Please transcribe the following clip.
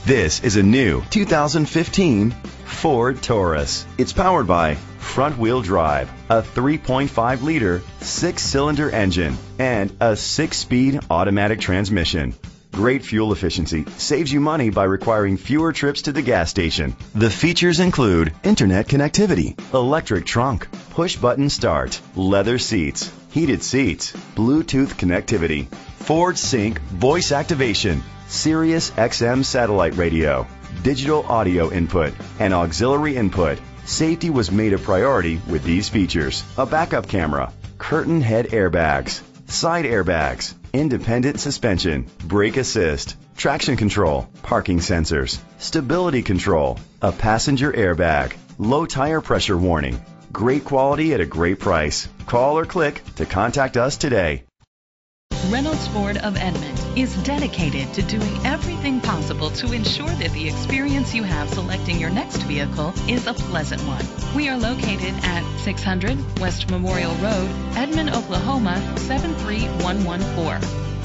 This is a new 2015 Ford Taurus. It's powered by front-wheel drive, a 3.5-liter, 6-cylinder engine, and a 6-speed automatic transmission. Great fuel efficiency saves you money by requiring fewer trips to the gas station. The features include internet connectivity, electric trunk, push-button start, leather seats, heated seats, Bluetooth connectivity, Ford Sync voice activation, Sirius XM satellite radio, digital audio input, and auxiliary input. Safety was made a priority with these features: a backup camera, curtain head airbags, side airbags, independent suspension, brake assist, traction control, parking sensors, stability control, a passenger airbag, low tire pressure warning. Great quality at a great price. Call or click to contact us today. Reynolds Ford of Edmond is dedicated to doing everything possible to ensure that the experience you have selecting your next vehicle is a pleasant one. We are located at 600 West Memorial Road, Edmond, Oklahoma 73114.